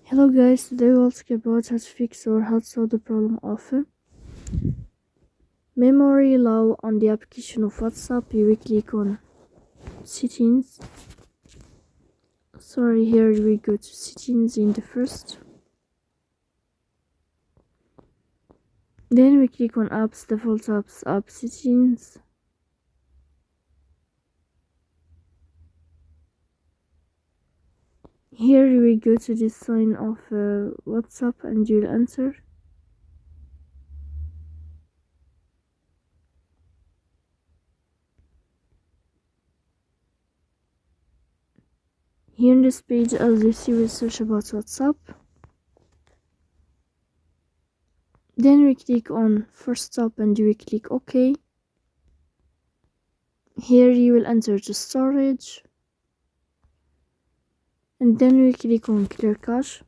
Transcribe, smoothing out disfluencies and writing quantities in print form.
Hello guys, today we'll talk about how to fix or how to solve the problem of memory low on the application of WhatsApp. You will click on settings. Here we go to settings in the first. Then we click on apps, default apps, app settings. Here we go to the sign of WhatsApp and you'll enter. Here in this page, as you see, we'll search about WhatsApp. Then we click on first stop and you will click OK. Here you will enter the storage. And then we click on clear cache.